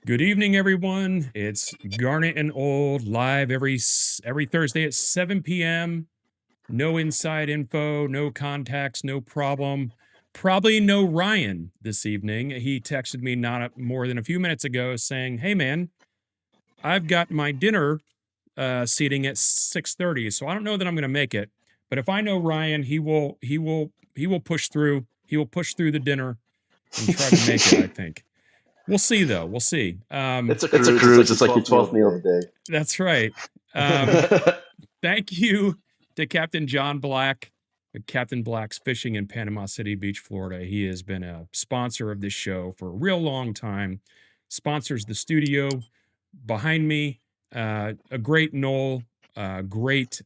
Good evening, everyone. It's Garnet and Old live every Thursday at 7 p.m. No inside info, no contacts, no problem. Probably no Ryan this evening. He texted me not more than a few minutes ago saying, "Hey, man, I've got my dinner seating at 6:30, so I don't know that I'm going to make it. But if I know Ryan, he will push through. He will push through the dinner and try to make it. I think." We'll see, though. We'll see. It's a cruise. It's like your 12th meal of the day. That's right. Thank you to Captain John Black, Captain Black's Fishing in Panama City Beach, Florida. He has been a sponsor of this show for a real long time. Sponsors the studio behind me. A great Nole, great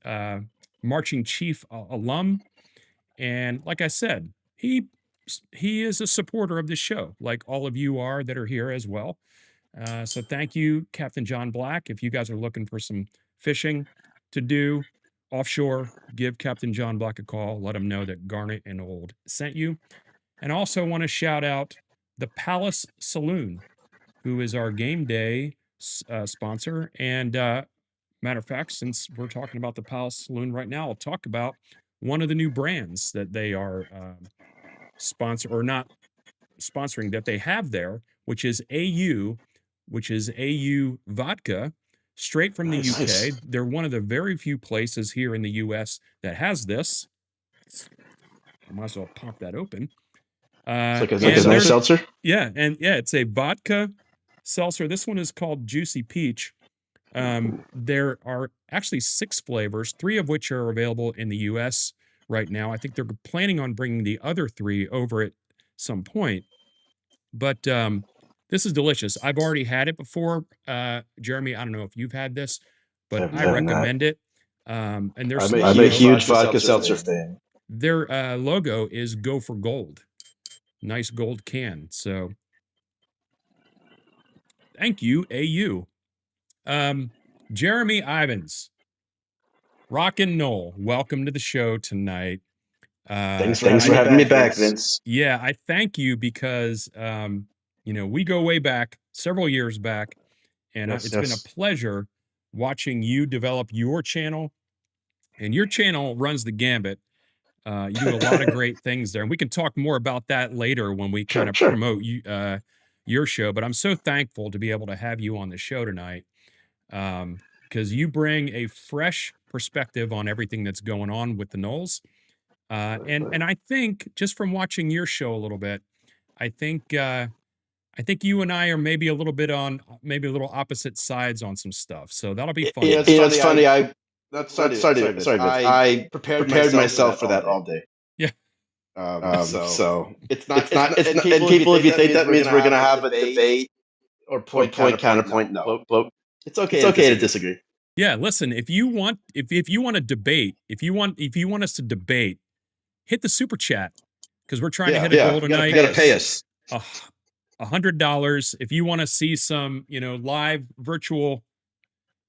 marching chief alum. And like I said, he is a supporter of this show, like all of you are that are here as well. So thank you, Captain John Black. If you guys are looking for some fishing to do offshore, give Captain John Black a call. Let him know that Garnet and Old sent you. And I also want to shout out the Palace Saloon, who is our game day sponsor. And matter of fact, since we're talking about the Palace Saloon right now, I'll talk about one of the new brands that they are not sponsoring, that they have there, which is AU vodka, straight from the UK. Nice. They're one of the very few places here in the US that has this. I might as well pop that open. It's like a nice seltzer? Yeah, it's a vodka seltzer. This one is called Juicy Peach. There are actually 6 flavors, 3 of which are available in the US right now. I think they're planning on bringing the other 3 over at some point. But this is delicious. I've already had it before. Jeremy, I don't know if you've had this, but I recommend it. And there's I'm a huge vodka seltzer fan. Their logo is Go for Gold. Nice gold can. So thank you, AU. Jeremy Ivins, Rock and Nole, welcome to the show tonight. Thanks for having me back, Vince. Yeah, I thank you because we go way back, several years back, and it's been a pleasure watching you develop your channel. And your channel runs the gambit. You do a lot of great things there, and we can talk more about that later when we kind of promote your show. But I'm so thankful to be able to have you on the show tonight, because you bring a fresh perspective on everything that's going on with the Noles. And I think, just from watching your show a little bit, I think you and I are maybe a little opposite sides on some stuff. So that'll be fun. Yeah, it's funny. I prepared myself for that all day. Yeah. So it's not. And people, if you think that means we're gonna have a debate or point counterpoint, no. It's okay to disagree. Yeah. Listen, if you want to debate, if you want us to debate, hit the super chat, because we're trying to hit a goal tonight. You gotta pay us. $100 if you want to see some, live virtual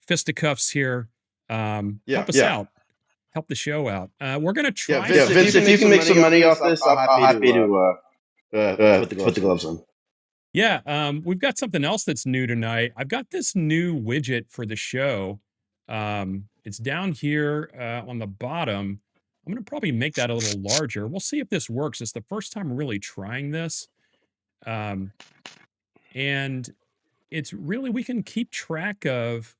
fisticuffs here. Help us out. Help the show out. We're gonna try. Vince, if you can make some money off this, I'm happy to put the gloves on. Yeah, we've got something else that's new tonight. I've got this new widget for the show. It's down here on the bottom. I'm going to probably make that a little larger. We'll see if this works. It's the first time really trying this. And it's really, we can keep track of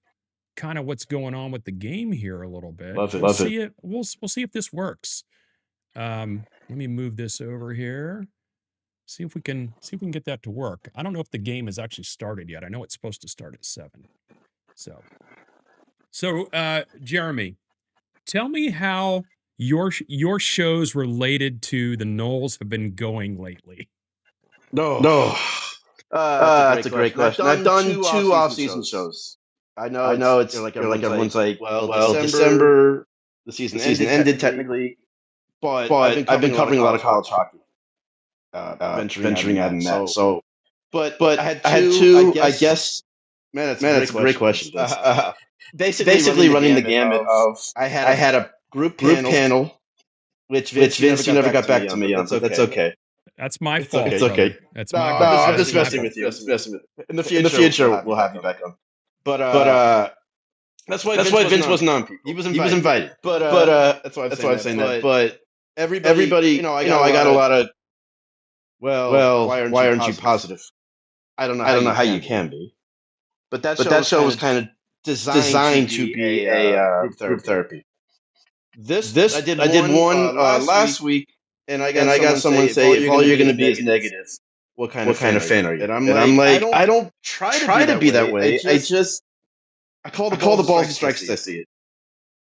kind of what's going on with the game here a little bit. We'll see if this works. Let me move this over here. See if we can get that to work. I don't know if the game has actually started yet. I know it's supposed to start at 7. So Jeremy, tell me how your shows related to the Noles have been going lately. No. That's a great question. I've done 2 off-season shows. I know it's like everyone's like, well, December, the season ended technically, but I've been covering a lot of college hockey, venturing out in that. So, but I had two. I guess, man, it's a great question. Basically, running the gamut of I had a group panel, which Vince, you never got back to me on. So that's okay. That's my It's fault. okay. It's okay. That's No, my I'm just messing with you. In the future, we'll have you back on. But that's why Vince wasn't on. He was invited. But that's why I'm saying that. But everybody, I got a lot of. Well, why aren't you positive? I don't know how you can be. But that show was kind of designed to be a group therapy. I did one last week, and I got someone say, if all you're going to be is negative, what kind of fan are you? And I'm like, I don't try to be that way. I call the balls and strikes as I see it.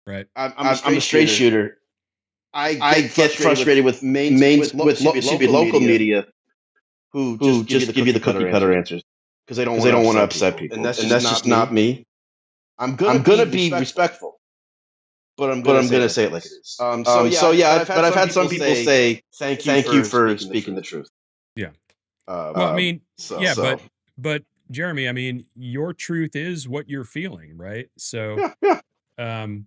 Right. I'm a straight shooter. I get frustrated with local media who just give you the cookie cutter answers because they don't want to upset people. And that's just not me. I'm gonna be respectful, but I'm gonna say it like it is. But I've had some people say thank you for speaking the truth. Yeah. Well, I mean, but Jeremy, I mean, your truth is what you're feeling, right? So, I'm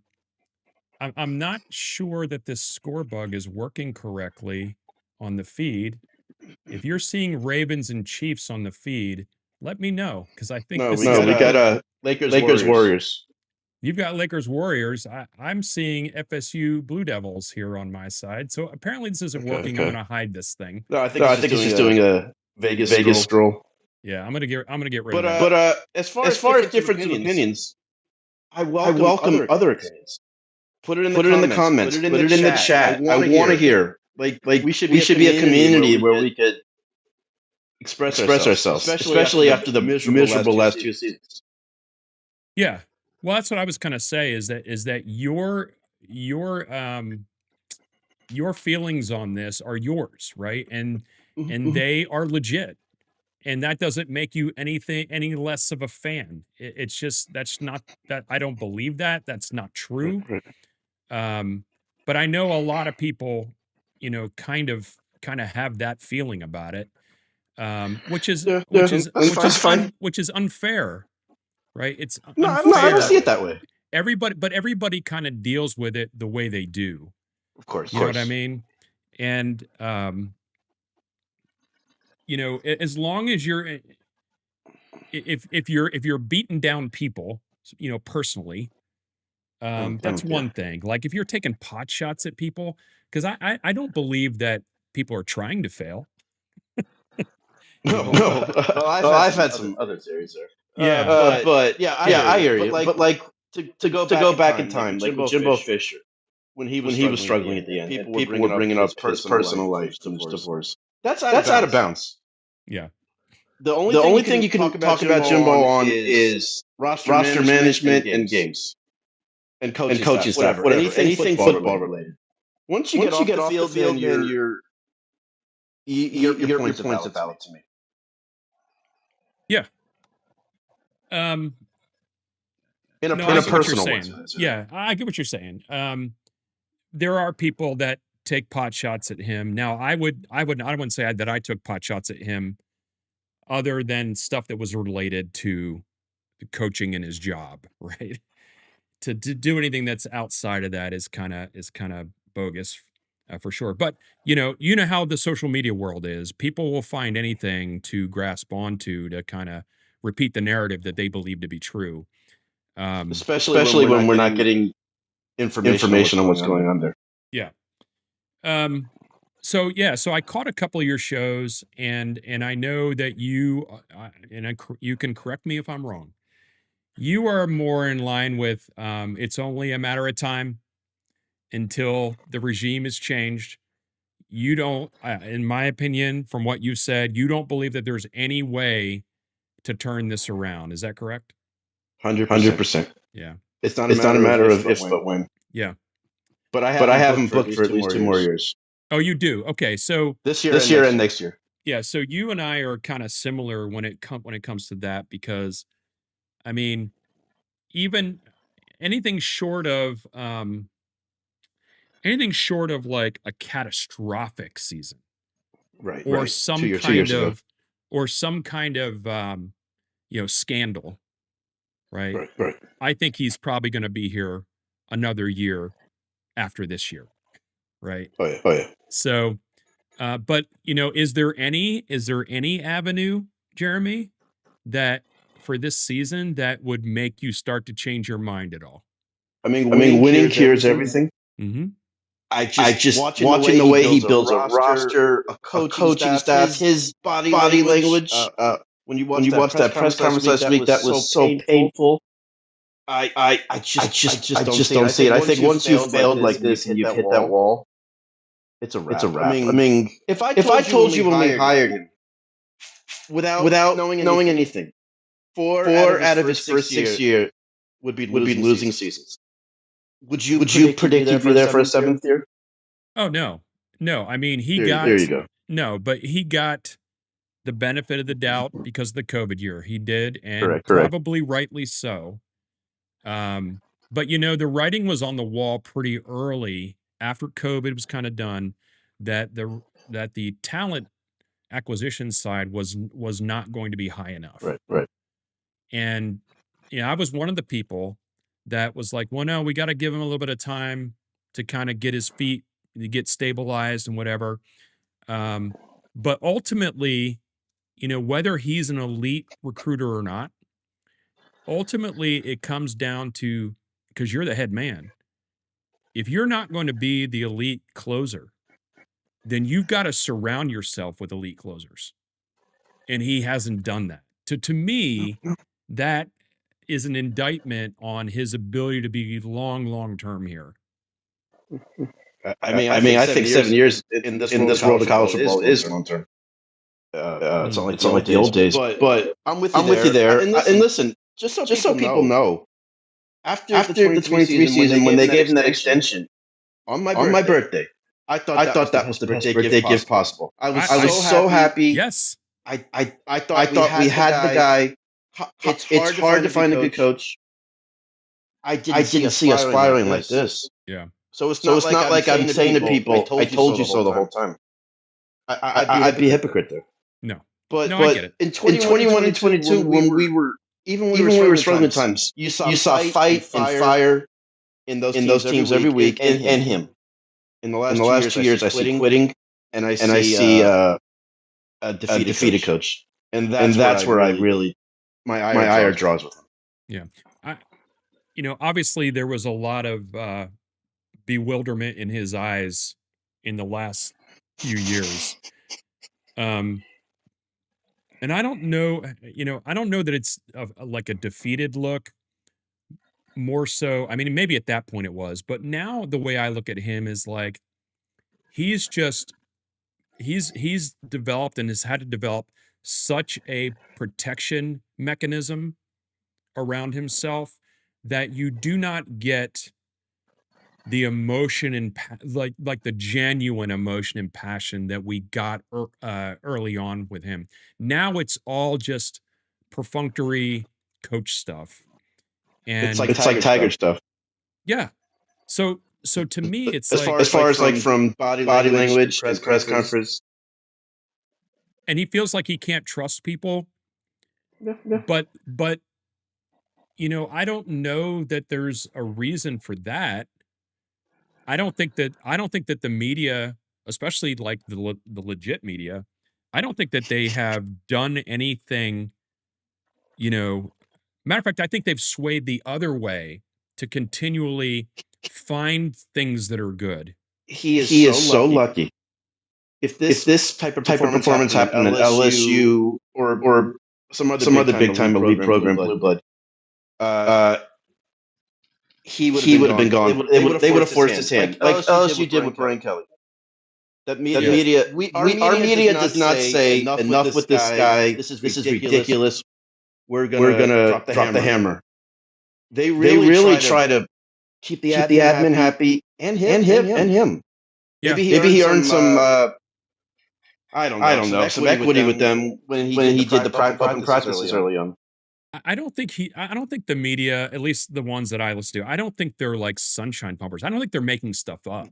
not sure that this score bug is working correctly on the feed. If you're seeing Ravens and Chiefs on the feed, let me know, because I think we got Lakers Warriors. You've got Lakers Warriors. I'm seeing FSU Blue Devils here on my side. So apparently this isn't working. I'm going to hide this thing. No, I think it's just doing a Vegas stroll. Yeah, I'm gonna get rid of that. But as far as different opinions, I welcome other opinions. Put it in the comments. Put it in the chat. I want to hear. Like we should be a community where we could express ourselves, especially after the miserable last 2 seasons. Yeah. Well, that's what I was going to say is that your feelings on this are yours, right? And they are legit. And that doesn't make you any less of a fan. It's just that's not that I don't believe that. That's not true. But I know a lot of people, kind of have that feeling about it, which is unfair, right? It's unfair. I don't see it that way. Everybody kind of deals with it the way they do. Of course, you know what I mean? And as long as you're, if you're beating down people, personally, that's one thing. Like if you're taking pot shots at people, because I don't believe that people are trying to fail. No. Well, I've had some other theories there. Yeah, I hear you. But like to go back in time, like Jimbo Fisher, when he was struggling at the end, people were bringing up his personal life, divorce. That's out of bounds. Yeah. The only thing you can talk about Jimbo on is roster management and games and coaching staff, whatever. Anything football related. Once you get off the field, then your points are valid to me. Yeah. In a personal way. Yeah, I get what you're saying. There are people that take pot shots at him. Now, I wouldn't say that I took pot shots at him other than stuff that was related to coaching in his job, right? To do anything that's outside of that is kind of bogus, for sure. But you know how the social media world is. People will find anything to grasp onto to kind of repeat the narrative that they believe to be true. Especially when we're not getting information on what's going on there. Yeah. So I caught a couple of your shows, and I know that you you can correct me if I'm wrong. You are more in line with it's only a matter of time until the regime is changed. You don't, in my opinion, from what you said, you don't believe that there's any way to turn this around. Is that correct? 100%. Yeah. It's not a matter of if but when. Yeah. But I haven't booked for at least 2 more years. Oh, you do? Okay. So this year and next year. Yeah. So you and I are kind of similar when it comes to that, because I mean, even anything short of like a catastrophic season, right? Or some kind of scandal, right? Right. I think he's probably going to be here another year after this year, right? Oh yeah. So, But is there any avenue, Jeremy, that for this season that would make you start to change your mind at all? I mean, winning cures everything. Mm-hmm. I just watching the way he builds a roster, a coaching staff, his body language. When you watch that press conference last week, that was so painful. I just don't see it. I think once you failed like this and you've hit that wall, it's a wrap. I mean, if I told you when we hired him, without knowing anything, four out of his first 6 years would be losing seasons. Would you predict he'd be there for a seventh year? Oh no. I mean, there you go. No, but he got the benefit of the doubt because of the COVID year. He did, and Correct. probably rightly so. But the writing was on the wall pretty early after COVID was kind of done that the talent acquisition side was not going to be high enough. Right. And I was one of the people that was like, well, no, we got to give him a little bit of time to kind of get his feet, to get stabilized and whatever. But ultimately, whether he's an elite recruiter or not, ultimately it comes down to, because you're the head man, if you're not going to be the elite closer, then you've got to surround yourself with elite closers. And he hasn't done that. To me, that is an indictment on his ability to be long term here. I mean, I think 7 years in this world of college football is long term. It's not like the old days. But I'm with you there. And listen, just so people know, after the 23 season, when they gave him that extension on my birthday, I thought that was the best birthday gift possible. I was so happy. Yes. I thought we had the guy. It's hard to find a good coach. I didn't see us spiraling like this. Yeah. So it's not like I'm saying to people, I told you so the whole time. I'd be a hypocrite there. No. But I get it. in 21 and 22, when we were struggling at times, you saw fight and fire in those teams every week, and him. In the last 2 years, I see quitting, and I see a defeated coach. And that's where I really my ire draws with him. Yeah. Obviously there was a lot of bewilderment in his eyes in the last few years. And I don't know, that it's like a defeated look. More so, I mean, maybe at that point it was, but now the way I look at him is like he's developed and has had to develop such a protection mechanism around himself that you do not get the emotion and like the genuine emotion and passion that we got early on with him. Now it's all just perfunctory coach stuff. And it's like Tiger stuff. Yeah. So to me, it's as far as like from body language, press conference. And he feels like he can't trust people. Yeah. But I don't know that there's a reason for that. I don't think that the media, especially like the legit media, I don't think that they have done anything, matter of fact, I think they've swayed the other way to continually find things that are good. He is so lucky. If this type of performance happened at LSU or some other big time elite program, Blue Blood, he would have been gone. They would have forced his hand, like LSU did with Brian Kelly. Our media does not say enough with this guy. This is ridiculous. We're gonna drop the hammer. They really try to keep the admin happy and him. Yeah. Maybe he earned some. I don't know some equity with them when he did the open practices early on. I don't think the media, at least the ones that I listen to, I don't think they're like sunshine pumpers. I don't think they're making stuff up.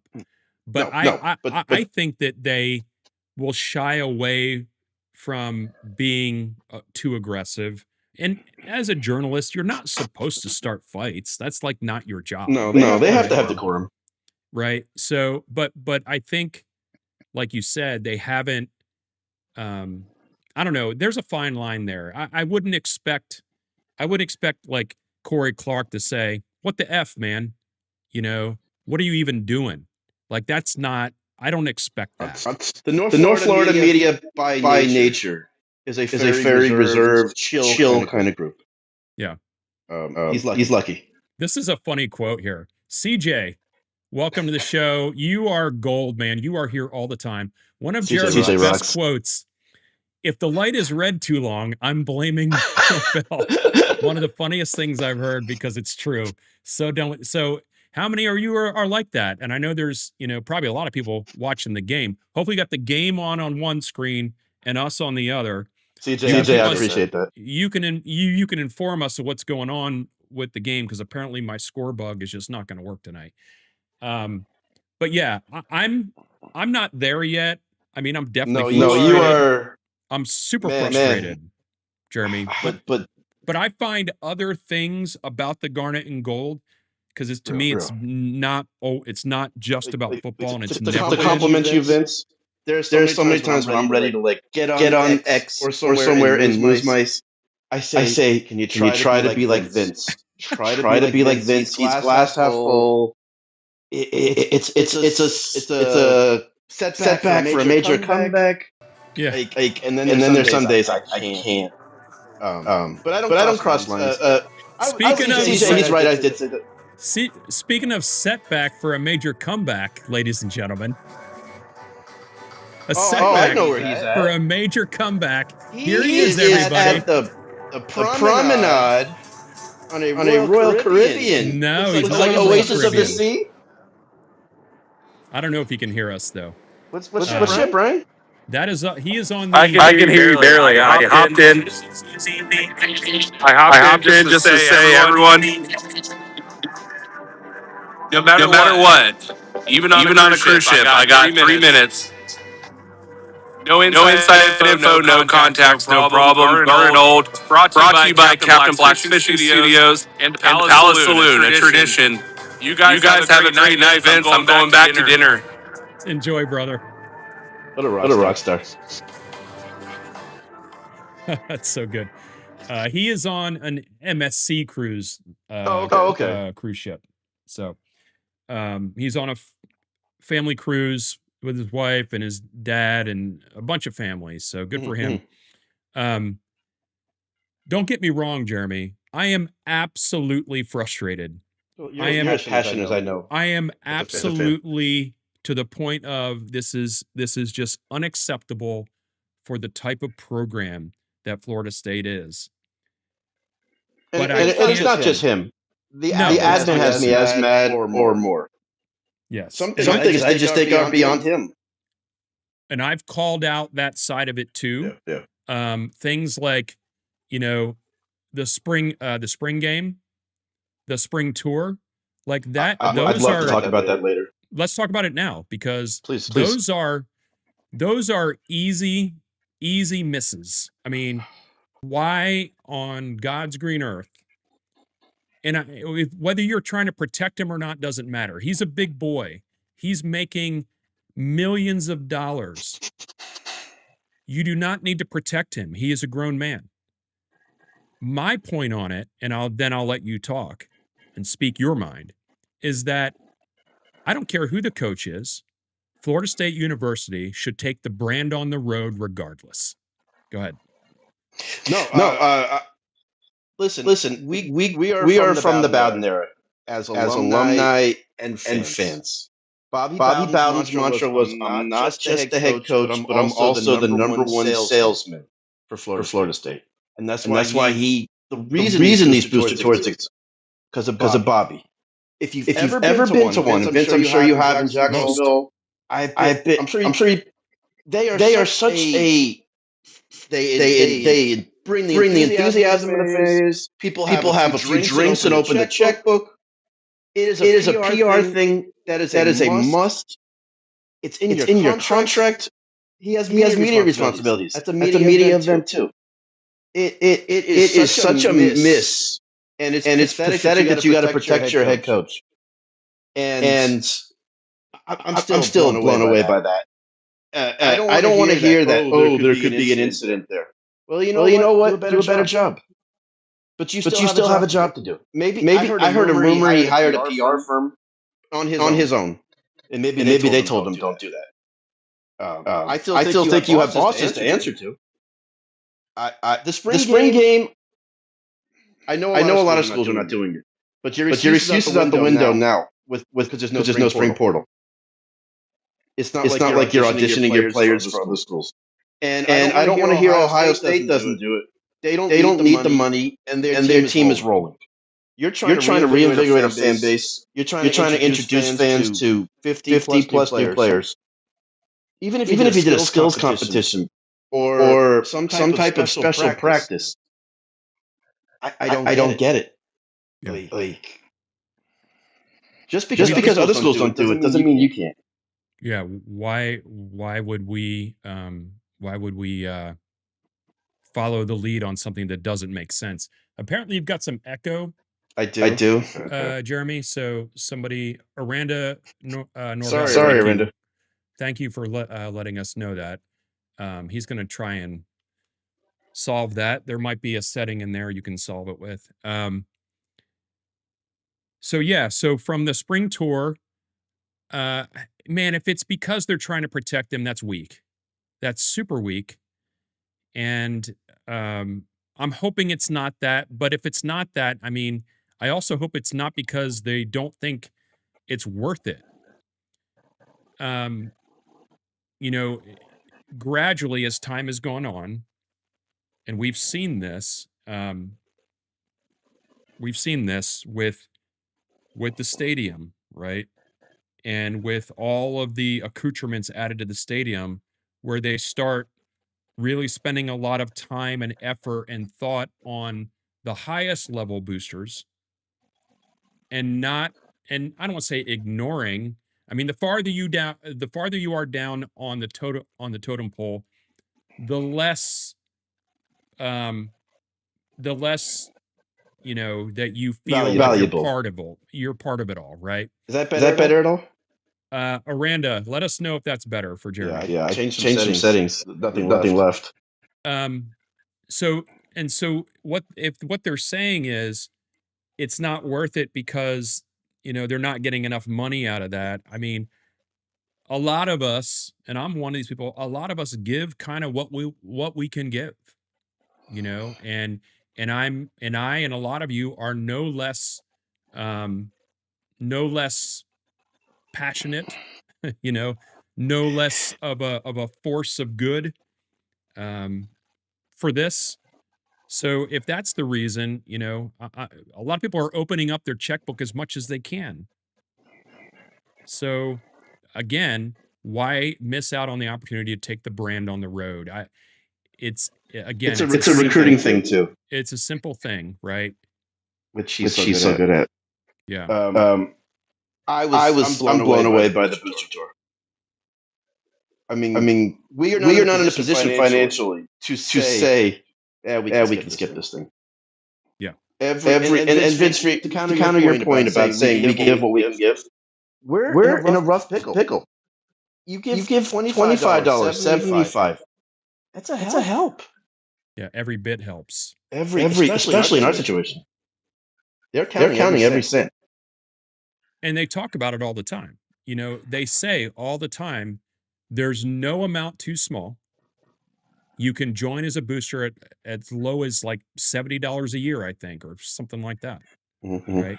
But I think that they will shy away from being too aggressive. And as a journalist, you're not supposed to start fights. That's like not your job. No, they have to have decorum. Right. So, but I think like you said, they haven't. I don't know. There's a fine line there. I wouldn't expect. I would expect like Corey Clark to say, "What the f, man? You know, what are you even doing?" Like that's not. I don't expect that. The North Florida media by nature is a very reserved, chill kind of group. Yeah. He's lucky. This is a funny quote here. CJ, welcome to the show. You are gold, man. You are here all the time. One of Jeremy's best quotes. If the light is red too long, I'm blaming Norvell. One of the funniest things I've heard because it's true. So how many of you are like that? And I know there's, probably a lot of people watching the game. Hopefully you got the game on one screen and us on the other. CJ, I appreciate that. You can inform us of what's going on with the game because apparently my score bug is just not going to work tonight. But yeah, I'm not there yet. I mean, I'm definitely you are. I'm super frustrated, Jeremy. But I find other things about the Garnet and Gold because to me it's not just about football and it's never. To compliment you, Vince. There's so many times when I'm ready to get on X or somewhere and lose my. I say, can you try to be like Vince? Try to be like Vince. He's glass half full. It's a setback for a major comeback. Yeah. And then there's some days I can't. But I don't cross lines. Speaking of, he's right. I did say that. Speaking of setback for a major comeback, ladies and gentlemen. A setback I know where he's at. For a major comeback. Here he is, everybody. At the promenade on a Royal Caribbean. No, he's like Oasis of the Sea. I don't know if he can hear us though. What's shit, Brian? That is he is on the. I can hear you barely. I hopped in. I hopped in just to say, everyone, no matter what, even on a cruise ship, I got 3 minutes. No inside info, no contacts, no problem. Garnet Old, brought to you by Captain Black's Fishing Studios and Palace Saloon, a tradition. You guys have a great night, Vince. I'm going back to dinner. Enjoy, brother. What a rock star. That's so good. He is on an MSC cruise. Cruise ship. So he's on a family cruise with his wife and his dad and a bunch of families. So good for him. Don't get me wrong, Jeremy. I am absolutely frustrated. I am passionate, as I know. I am absolutely to the point of this is just unacceptable for the type of program that Florida State is. But it's not just him. The admin has me as mad or more. Yes. Some things I just think are beyond him. And I've called out that side of it too. Yeah. Things like, the spring game, the spring tour, like that. I'd love to talk about that later. Let's talk about it now because please. those are easy misses. I mean, why on God's green earth? And whether you're trying to protect him or not doesn't matter. He's a big boy. He's making millions of dollars. You do not need to protect him. He is a grown man. My point on it, and I'll let you talk and speak your mind, is that I don't care who the coach is. Florida State University should take the brand on the road regardless. Go ahead. Listen. We are from the Bowden era as alumni and fans. Bobby Bowden's mantra was, "I'm not just the head coach, but I'm also the number one salesman for Florida State." And that's why the reason these booster tours exist because of Bobby. If you've ever been to one, Vince, I'm sure you have in Jacksonville. I'm sure they are such a they bring the enthusiasm in the face. People have a few drinks and open the checkbook. It is a PR thing that is a must. It's in your contract. He has media responsibilities. That's a media event too. It is such a miss, and it's pathetic that you got to protect your head coach. And I'm still blown away by that. I don't want to hear that. Oh, there could be an incident there. Well, you know what? Do a better job. But you still have a job to do. Maybe I heard a rumor he hired a PR firm on his own, and maybe they told him don't do that. I still think you have bosses to answer to. The spring game. I know a lot of schools are not doing it, but your excuse is out the window now because there's no spring portal. It's not like you're auditioning your players for other schools. And I don't want to hear Ohio State doesn't do it. They don't need the money, and their team is rolling. You're trying to reinvigorate a fan base. You're trying to introduce fans to 50 plus new players. Even if you did a skills competition or some type of special practice, I don't get it. Yeah. Like just because other schools don't do it doesn't mean you can't. Yeah. Why would we follow the lead on something that doesn't make sense? Apparently you've got some echo. I do. Jeremy. So somebody, Aranda Norvell. Sorry, Aranda. Thank you for letting us know that. He's going to try and solve that. There might be a setting in there you can solve it with. So from the spring tour, man, if it's because they're trying to protect him, that's weak. That's super weak. And I'm hoping it's not that. But if it's not that, I mean, I also hope it's not because they don't think it's worth it. Gradually as time has gone on, and we've seen this with the stadium, right? And with all of the accoutrements added to the stadium, where they start really spending a lot of time and effort and thought on the highest level boosters, and I don't want to say ignoring. I mean, the farther you are down on the totem pole, the less that you feel valuable. You're part of it all, right? Is that better at all? Aranda, let us know if that's better for Jeremy. Yeah. I changed some settings. Nothing left. So what they're saying is it's not worth it because they're not getting enough money out of that. I mean, a lot of us, and I'm one of these people, a lot of us give kind of what we can give, and I and a lot of you are no less passionate, no less of a force of good for this. So if that's the reason, a lot of people are opening up their checkbook as much as they can. So again, why miss out on the opportunity to take the brand on the road? It's a recruiting thing too. It's a simple thing, right? Which she's so good at. Yeah. I'm blown away by the booster tour. I mean, we are not in a position financially to say, we can skip this thing. Yeah. And Vince, to counter your point about saying we give what we can give, we're in a rough pickle. You give $25, $75. That's a help. Yeah, every bit helps. Especially in our situation. They're counting every cent. And they talk about it all the time. They say all the time, there's no amount too small. You can join as a booster at as low as like $70 a year, I think, or something like that. Mm-hmm. Right.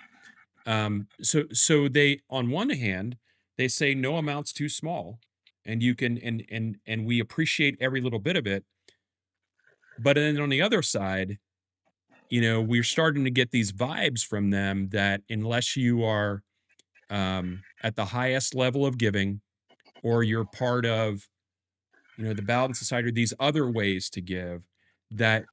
So they, on one hand, they say no amount's too small, and you can, and we appreciate every little bit of it. But then on the other side, we're starting to get these vibes from them that unless you are at the highest level of giving, or you're part of, the Balanced Society, or these other ways to give, that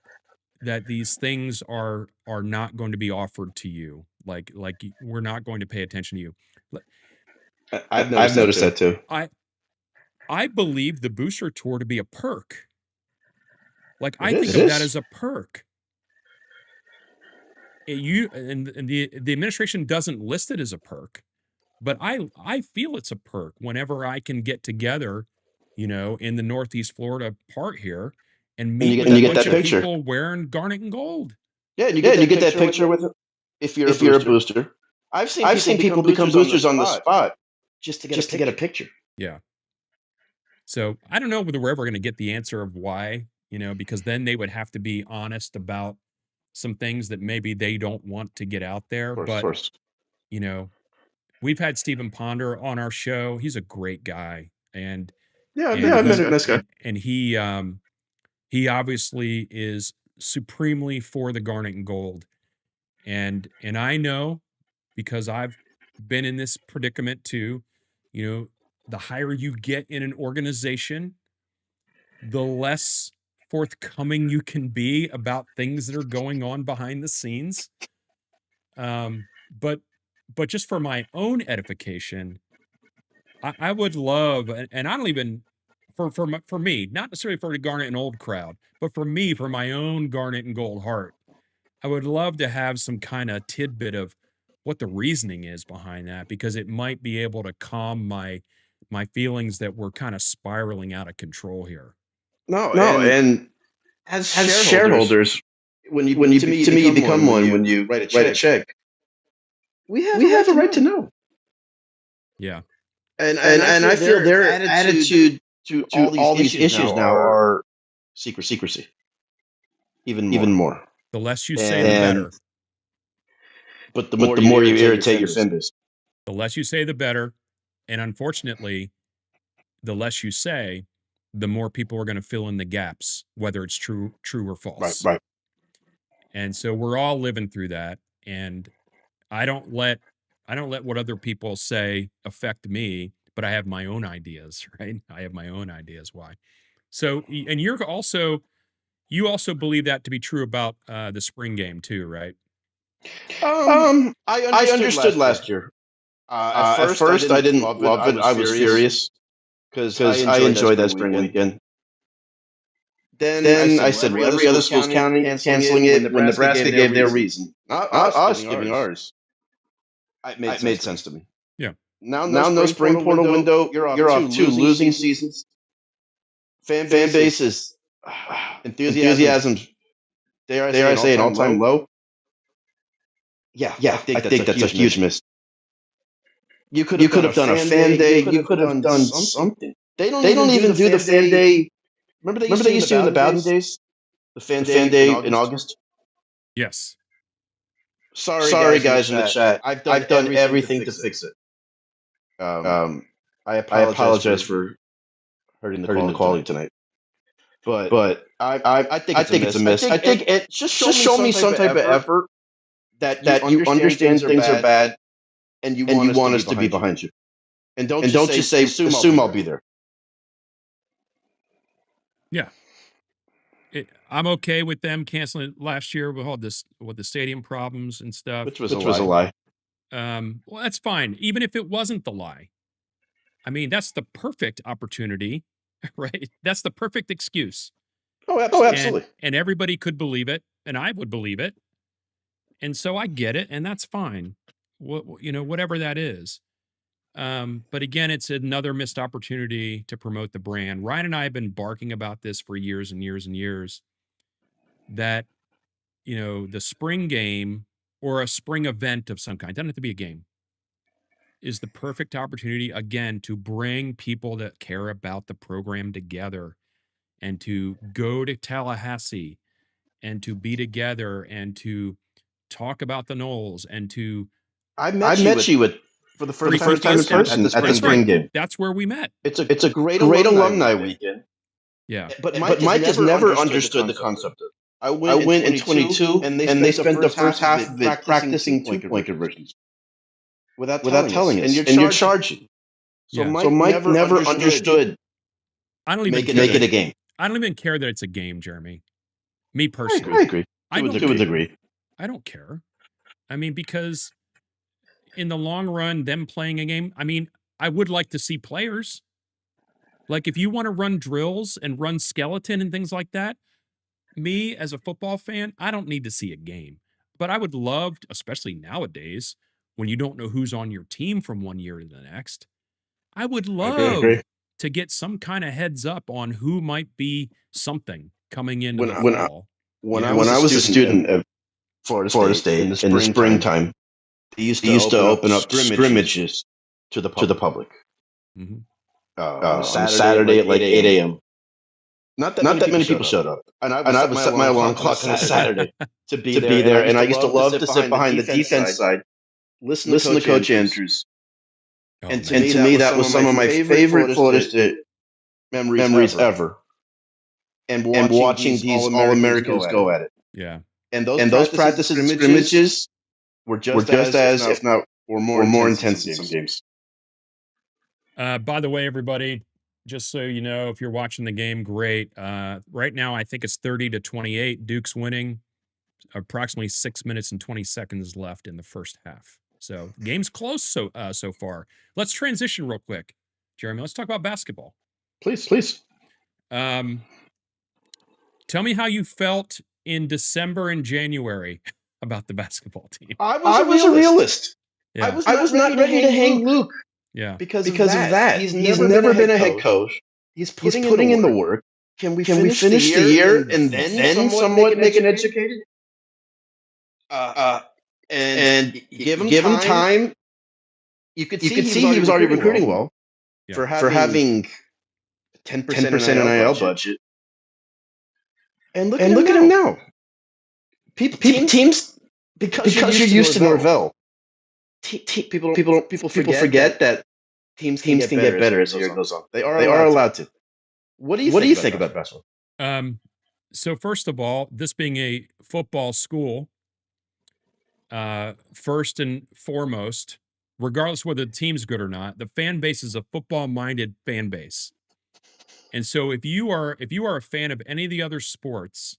these things are not going to be offered to you. Like we're not going to pay attention to you. I've noticed that too. I believe the booster tour to be a perk. Like I think of that as a perk. And the administration doesn't list it as a perk, but I feel it's a perk whenever I can get together in the Northeast Florida part here and meet you with get a bunch that of picture. people wearing garnet and gold. Yeah, and you get that picture with if you're a booster. I've seen people become boosters on the spot just to get a picture. Yeah. So I don't know whether we're ever going to get the answer of why, because then they would have to be honest about some things that maybe they don't want to get out there. Of course. We've had Stephen Ponder on our show. He's a great guy. And I've met him. Nice guy. And he obviously is supremely for the garnet and gold. And I know, because I've been in this predicament too, the higher you get in an organization, the less forthcoming you can be about things that are going on behind the scenes. But just for my own edification, I would love, and I don't even, for me, not necessarily for the garnet and old crowd, but for me, for my own garnet and gold heart, I would love to have some kind of tidbit of what the reasoning is behind that, because it might be able to calm my feelings that we're kind of spiraling out of control here. No, and as shareholders, when you to me become one when you write a check, we have a right to know. Yeah, and I feel their attitude to all these issues now are secrecy. Even more. The less you say, the better. But the more you irritate your fanbase. The less you say, the better. And unfortunately, the less you say, the more people are going to fill in the gaps, whether it's true or false. Right. And so we're all living through that. And I don't let what other people say affect me, but I have my own ideas, right? I have my own ideas why. So, and you also believe that to be true about the spring game too, right? I understood last year. At first, I didn't love it. I was furious because I enjoyed that spring weekend. Then I said, well, every other school's canceling it when Nebraska gave their reason. Not us giving ours. It made sense to me. Yeah. Now no spring portal window. You're off two losing seasons. Fan base is enthusiasm. Dare I say an all-time low? Yeah. I think that's a huge miss. You could have done a fan day. You could have done something. They don't even do the fan day. Remember they used to in the Bowden days? The fan day in August? Yes. Sorry guys in the chat. I've done everything to fix it. I apologize for hurting the quality tonight. But I think it's a miss. I think it just show me some type of effort that you understand things are bad and you want us to be behind you. And don't just say assume I'll be there. Yeah. I'm okay with them canceling it last year with all this, with the stadium problems and stuff. Which was a lie. Well, that's fine. Even if it wasn't the lie. I mean, that's the perfect opportunity, right? That's the perfect excuse. Oh, absolutely. And everybody could believe it, and I would believe it. And so I get it, and that's fine. Whatever that is. But again, it's another missed opportunity to promote the brand. Ryan and I have been barking about this for years and years and years, that, the spring game or a spring event of some kind, doesn't have to be a game, is the perfect opportunity, again, to bring people that care about the program together and to go to Tallahassee and to be together and to talk about the Noles and to... I met you for the first time in person at the spring game. That's where we met. It's a great alumni weekend. Yeah. But Mike has never understood the concept of it. I went in 22, and they spent the first half of it practicing two-point conversions without telling us. And you're charging. So Mike never understood I don't even make it a game. I don't even care that it's a game, Jeremy. Me personally. I agree. I would agree. I don't care. I mean, because in the long run, them playing a game, I mean, I would like to see players. Like, if you want to run drills and run skeleton and things like that, me as a football fan, I don't need to see a game. But I would love, especially nowadays, when you don't know who's on your team from one year to the next, I would love to get some kind of heads up on who might be something coming into When the I- fall. When I was a student at Florida State in the springtime, they used to open up scrimmages to the public. Mhm. On Saturday at like 8 a.m. Not that many people showed up. And I would set my alarm clock on a Saturday to be there. And I used to love to sit behind the defense side, listen to Coach Andrews. Oh, And man. to me, that was some of my favorite Florida State memories ever. And watching these All-Americans go at it. Yeah. And those practices and scrimmages were just as, if not, were more intense in some games. By the way, everybody, just so you know, if you're watching the game, great. Right now, I think it's 30-28. Duke's winning. Approximately 6 minutes and 20 seconds left in the first half. So game's close so far. Let's transition real quick, Jeremy. Let's talk about basketball. Please. Tell me how you felt in December and January about the basketball team. I was a realist. Yeah. I was not ready to hang Luke. Yeah. Because of that. He's never been a head coach. He's putting in the work. Can we finish the year and then somewhat make an educated? And give him time. You could see he was already recruiting well. Yeah. For having 10% NIL budget. And look at him now. Teams, because you're used to Norvell. People forget that teams can get better as the year goes on. They are allowed to. What do you think about basketball? So first of all, this being a football school, first and foremost, regardless whether the team's good or not, the fan base is a football-minded fan base. And so if you are a fan of any of the other sports,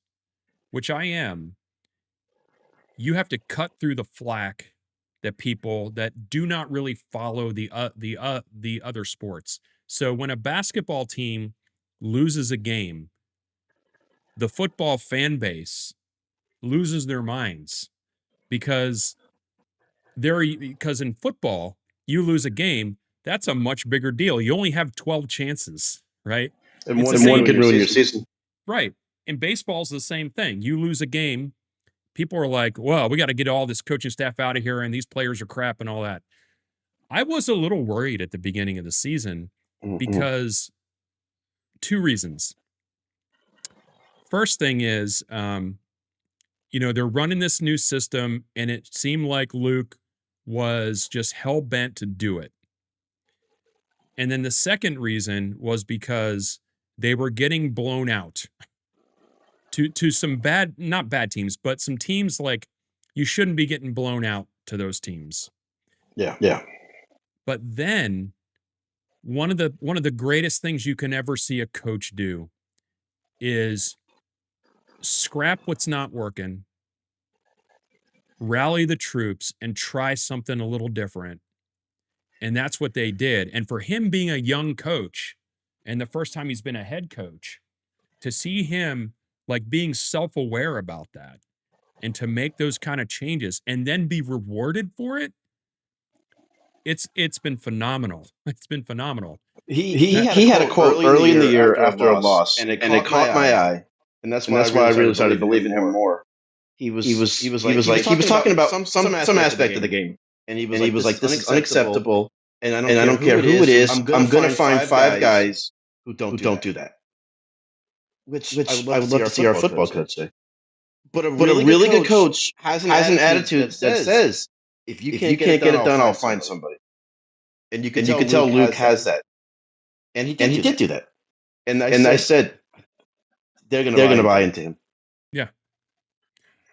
which I am, you have to cut through the flack that people that do not really follow the other sports. So when a basketball team loses a game, the football fan base loses their minds because in football, you lose a game, that's a much bigger deal. You only have 12 chances, right? And one can ruin your season. Right. And baseball's the same thing. You lose a game, people are like, well, we got to get all this coaching staff out of here and these players are crap and all that. I was a little worried at the beginning of the season because two reasons. First thing is, they're running this new system and it seemed like Luke was just hell-bent to do it. And then the second reason was because they were getting blown out to some not bad teams, but some teams like you shouldn't be getting blown out to those teams. Yeah. But then one of the greatest things you can ever see a coach do is scrap what's not working, rally the troops, and try something a little different. And that's what they did. And for him being a young coach, and the first time he's been a head coach, to see him like being self-aware about that and to make those kind of changes and then be rewarded for it, it's been phenomenal. It's been phenomenal. He had a quote early in the year after a loss, and it caught my eye. And that's why I really started believing him more. He was talking about some aspect of the game. And he was like, this is unacceptable, and I don't care who it is. I'm going to find 5 guys who don't do that. Which I would love to see our football coach say. But a really good coach has an attitude that says, if you can't get it done, I'll find somebody. And you can tell Luke has that. And he did do that. And I said, they're going to buy into him. Yeah.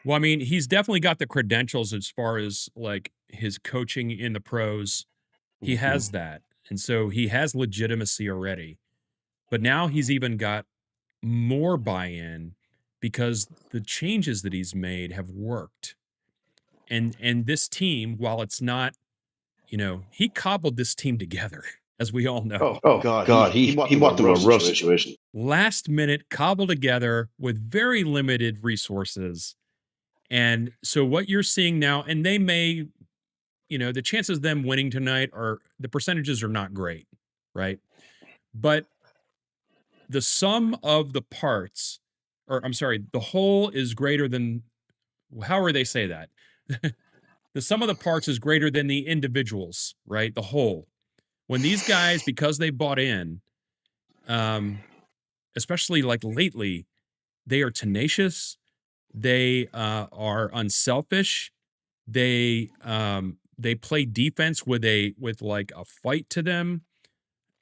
Well, I mean, he's definitely got the credentials as far as like his coaching in the pros. He has that. And so he has legitimacy already. But now he's even got more buy-in because the changes that he's made have worked. And this team, while it's not, he cobbled this team together, as we all know. Oh God. He walked into a rough situation. Last minute, cobbled together with very limited resources. And so what you're seeing now, and they may, the chances of them winning tonight the percentages are not great, right? but the sum of the parts, or I'm sorry, the whole is greater than, however they say that. The sum of the parts is greater than the individuals, right? The whole. When these guys, because they bought in, especially like lately, they are tenacious. They are unselfish. They play defense with like a fight to them,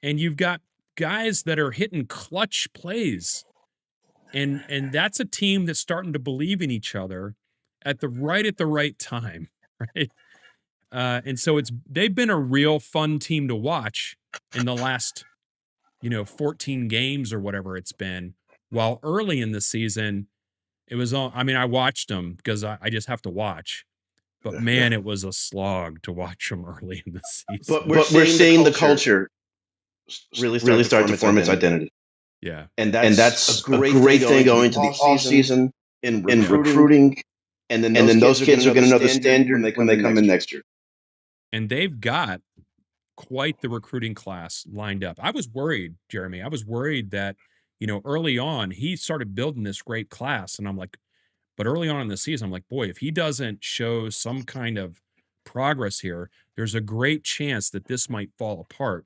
and you've got guys that are hitting clutch plays, and that's a team that's starting to believe in each other at the right time, right? And so they've been a real fun team to watch in the last 14 games or whatever it's been. While early in the season, it was all, I mean, I watched them because I just have to watch. But man, it was a slog to watch them early in the season. But we're seeing the culture really start to form its identity. Yeah. And that's a great thing going to the off season in recruiting. And then those kids are going to know the standard when they come in next year. And they've got quite the recruiting class lined up. I was worried, Jeremy. I was worried that, early on, he started building this great class. And I'm like, but early on in the season, I'm like, boy, if he doesn't show some kind of progress here, there's a great chance that this might fall apart.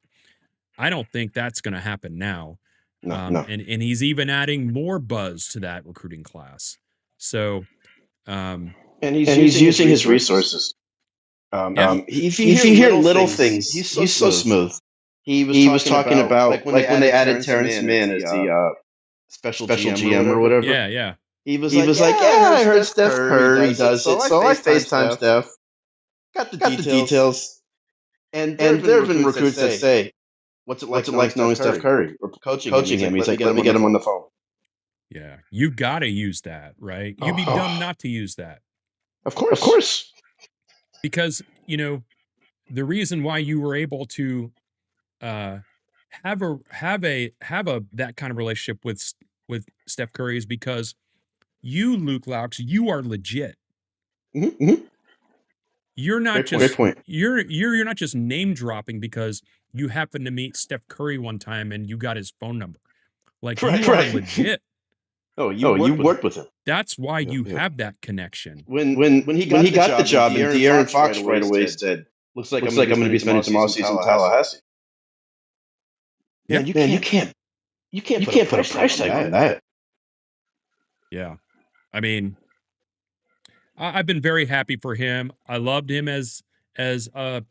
I don't think that's going to happen now. No. And he's even adding more buzz to that recruiting class. So, and he's using his resources. If you hear little things, he's so smooth. He was talking about like when they added Terrence Mann as the special GM or whatever. Yeah. He was like, yeah, I heard Steph Curry does it, so I FaceTime Steph. Got the details. And there have been recruits that say, what's it like knowing Steph Curry or coaching him? He's like, let me get him on the phone. Yeah, you've got to use that, right? You'd be dumb not to use that. Of course. Because, the reason why you were able to have that kind of relationship with Steph Curry is because you, Luke Laux, you are legit. Mm-hmm. You're not Great point. You're not just name dropping because you happened to meet Steph Curry one time and you got his phone number. Like you are legit. Oh, you worked with him. That's why you have that connection. When he got the job, and De'Aaron Fox right away said, "Looks like I'm going to be spending some off season in Tallahassee." Yeah, man, you can't put a price tag on that. Yeah, I mean, I've been very happy for him. I loved him as a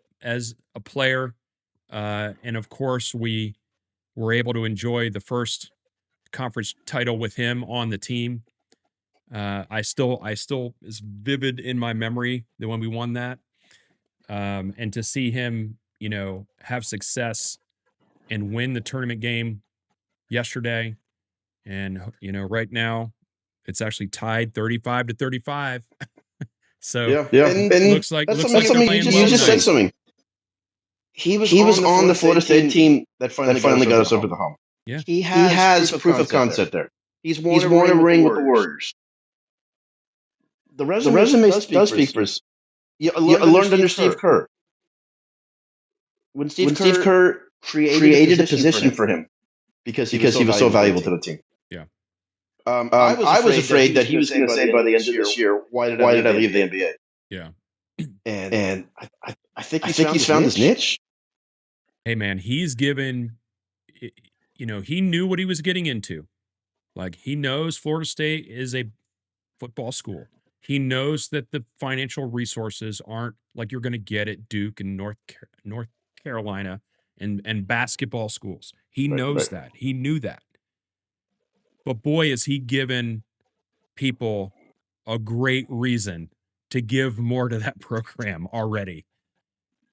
player, and of course, we were able to enjoy the first conference title with him on the team. I still is vivid in my memory that when we won that, and to see him, have success and win the tournament game yesterday, and right now it's actually tied 35-35. So yeah, and looks like you just well said something. He was on the Florida State team that finally got us over the hump. Yeah, he has proof of concept there. He's won a ring with the Warriors. The resume does speak for us. You learned under Steve Kerr. When Steve Kerr created a position for him because he was so valuable to the team. Yeah. I was afraid that he was going to say by the end of this year, why did I leave the NBA? Yeah. And I think he's found his niche. Hey, man, he's given, he knew what he was getting into. Like, he knows Florida State is a football school. He knows that the financial resources aren't like you're going to get at Duke and North Carolina and basketball schools. He knows that. He knew that. But boy, is he given people a great reason to give more to that program already.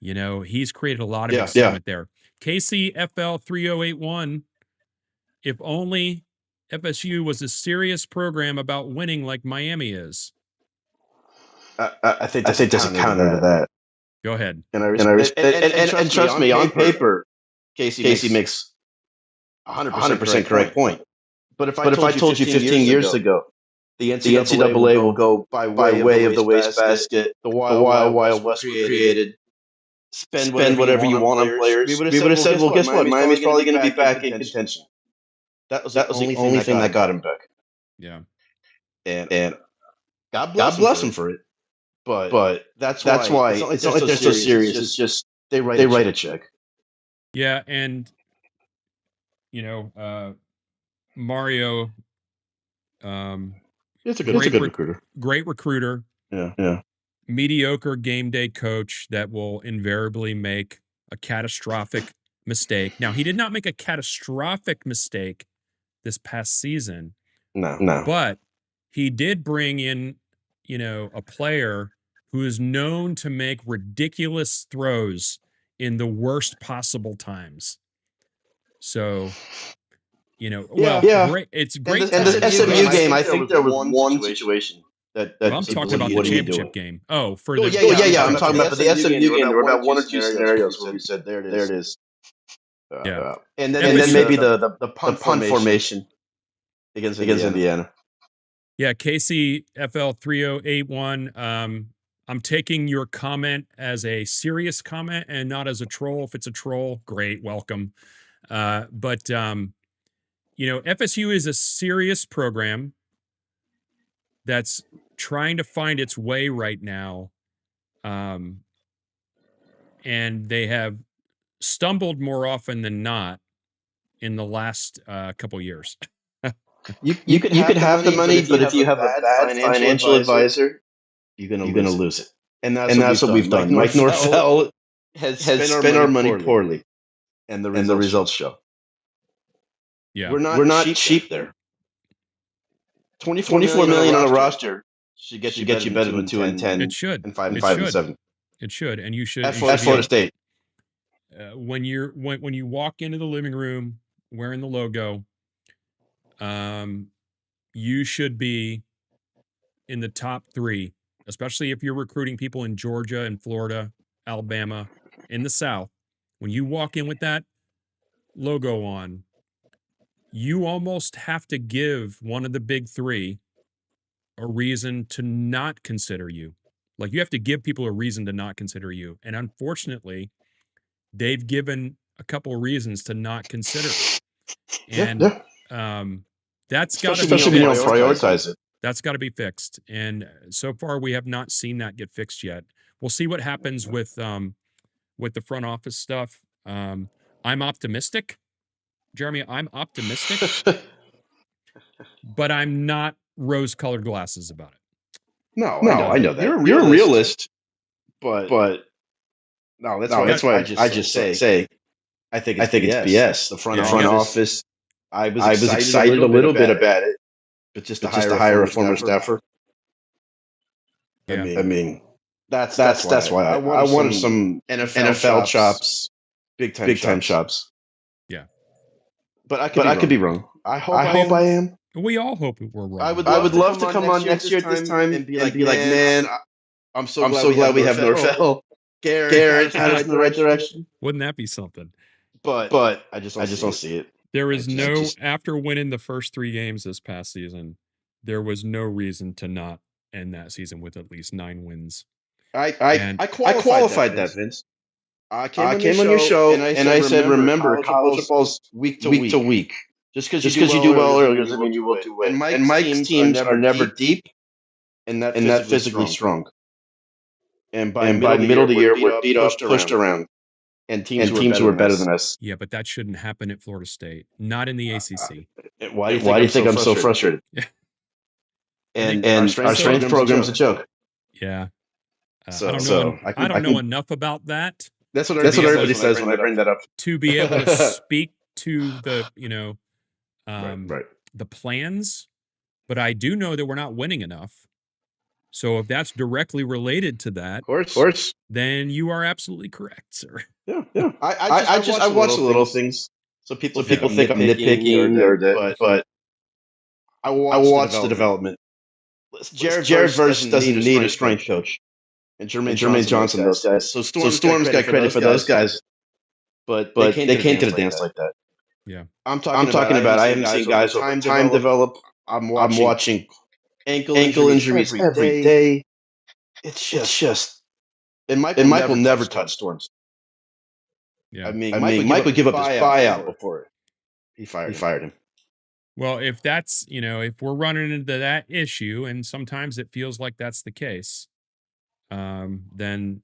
He's created a lot of excitement there. KCFL 3081. If only FSU was a serious program about winning like Miami is. I think there's a counter to that. Go ahead. And trust me, on paper, Casey makes 100% correct point. But if I told you 15 years ago, the NCAA will go by way of the wastebasket, the Wild West was created spend whatever you want on players. We would have said, well, guess what? Miami's probably going to be back in contention. That was the only thing that got him back. Yeah. And God bless him for it. But that's why it's not like they're so serious. It's just they write a check. Yeah, and Mario, it's a good recruiter. Great recruiter. Yeah. Mediocre game day coach that will invariably make a catastrophic mistake. Now, he did not make a catastrophic mistake this past season. No. But he did bring in, a player who is known to make ridiculous throws in the worst possible times. So, great. It's great. And the SMU game, I think there was one situation that I'm talking about the championship game. Oh, for the I'm talking about the SMU game. There were about one or two scenarios where we said, "There it is." And then maybe the punt formation against Indiana. Yeah, KCFL 3081. I'm taking your comment as a serious comment and not as a troll. If it's a troll, great, welcome. But FSU is a serious program that's trying to find its way right now. And they have stumbled more often than not in the last couple years. You can have the money, but if you have a bad financial advisor, you're gonna lose it. And that's what we've done. Mike Norvell has spent our money poorly, and the results show. Yeah, we're not cheap there. $24 million on a roster should get you better than 2-10. It should. And 5-7. It should, and you should. At Florida State. When you walk into the living room wearing the logo, you should be in the top 3, especially if you're recruiting people in Georgia and Florida, Alabama, in the South. When you walk in with that logo on, you almost have to give one of the big 3 a reason to not consider you. Like, you have to give people a reason to not consider you. And unfortunately, they've given a couple of reasons to not consider. And that's got to be especially when you don't prioritize it. That's got to be fixed. And so far, we have not seen that get fixed yet. We'll see what happens with the front office stuff. I'm optimistic. Jeremy, I'm optimistic, but I'm not rose-colored glasses about it. No, I know that. You're a realist, but no, that's why I just say I think it's BS. The front office. I was excited a little bit about it, but just to hire a former staffer. Yeah. I mean, that's why I wanted some NFL chops, big time chops. Yeah, but I could be wrong. I hope I am. We all hope we're wrong. I would love to come on next year at this time and be like, man, I'm so glad we have Norvell, Garnet, in the right direction. Wouldn't that be something? But I just don't see it. There is after winning the first 3 games this past season, there was no reason to not end that season with at least 9 wins. I qualified that, Vince. I came on your show and I said, remember, college football's week to week. Just because you do well early doesn't mean you will do win. And Mike's teams are never deep and that physically strong. And by middle of the year, we're beat up, pushed around. And teams who were better than us. Yeah, but that shouldn't happen at Florida State. Not in the ACC. Why do you think I'm so frustrated? and our strength program's a joke. Yeah. I don't know enough about that. That's what everybody says when I bring that up. To be able to speak to the, right. the plans, but I do know that we're not winning enough. So if that's directly related to that, of course, then you are absolutely correct, sir. Yeah. I watch the little things. So people think I'm nitpicking, but I watch the development. Jared Verse doesn't need a strength coach, and Jermaine Johnson, those guys. So Storm's got credit for those guys, but they can't get a dance like that. Yeah, I'm talking about. I haven't seen guys over time develop. I'm watching ankle injuries every day. It's just. And Mike will never touch Storms. Yeah. I mean, Mike would give up his buyout before he fired him. Well, if that's, if we're running into that issue, and sometimes it feels like that's the case, then,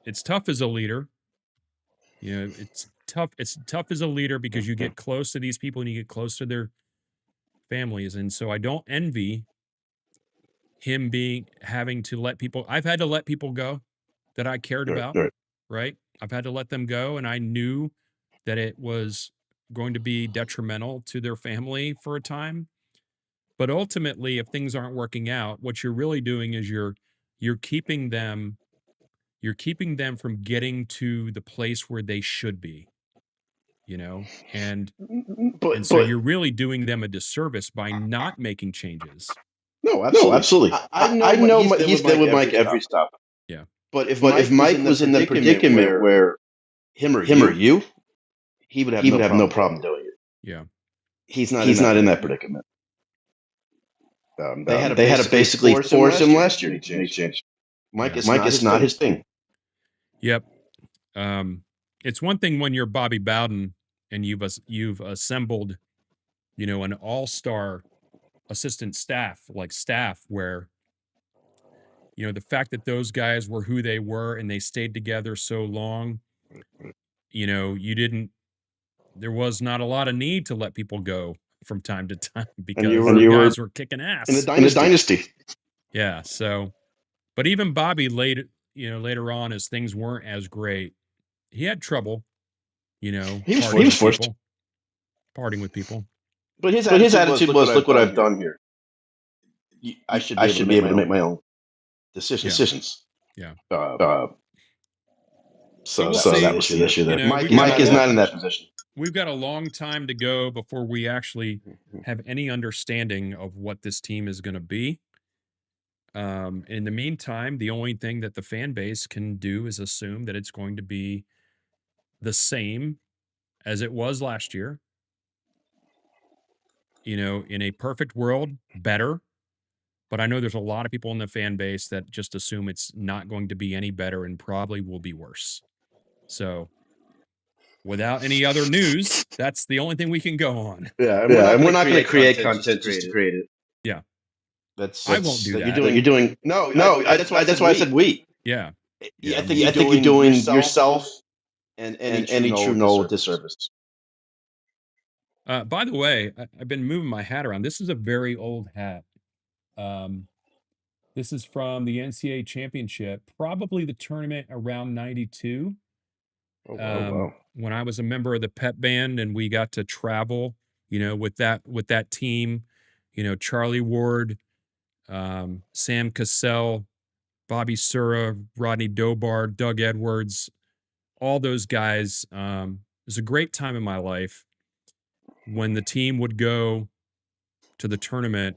it's tough as a leader. It's tough. It's tough as a leader because you get close to these people and you get close to their families. And so I don't envy him having to let people, I've had to let people go that I cared about, right? I've had to let them go, and I knew that it was going to be detrimental to their family for a time. But ultimately, if things aren't working out, what you're really doing is you're keeping them from getting to the place where they should be, and so you're really doing them a disservice by not making changes. No, absolutely. I know he's there with Mike every stop. Yeah. But if Mike was in the predicament where him or you, he would have no problem doing it. Yeah. He's not in that predicament. They had to basically force him last year to make change. Mike is not his thing. Yep. It's one thing when you're Bobby Bowden and you've assembled, an all-star assistant staff where, the fact that those guys were who they were and they stayed together so long, there was not a lot of need to let people go from time to time because the guys were kicking ass in the dynasty. Yeah. So, but even Bobby later on, as things weren't as great, he had trouble, he was forced parting with people. But his attitude was, look what I've done here. I should be able to make my own decisions. Yeah. So that was the issue there. Mike is not in that position. We've got a long time to go before we actually have any understanding of what this team is going to be. In the meantime, the only thing that the fan base can do is assume that it's going to be the same as it was last year. In a perfect world, better. But I know there's a lot of people in the fan base that just assume it's not going to be any better and probably will be worse. So, without any other news, that's the only thing we can go on. Yeah, and we're not going to create content just to create it. Yeah. I won't do that. You're doing no. That's why I said we. Yeah. I think you're doing yourself and any true Nole disservice. By the way, I've been moving my hat around. This is a very old hat. This is from the NCAA championship, probably the tournament around 92. Wow. When I was a member of the pep band and we got to travel, with that team, Charlie Ward, Sam Cassell, Bobby Sura, Rodney Dobar, Doug Edwards, all those guys. It was a great time in my life when the team would go to the tournament.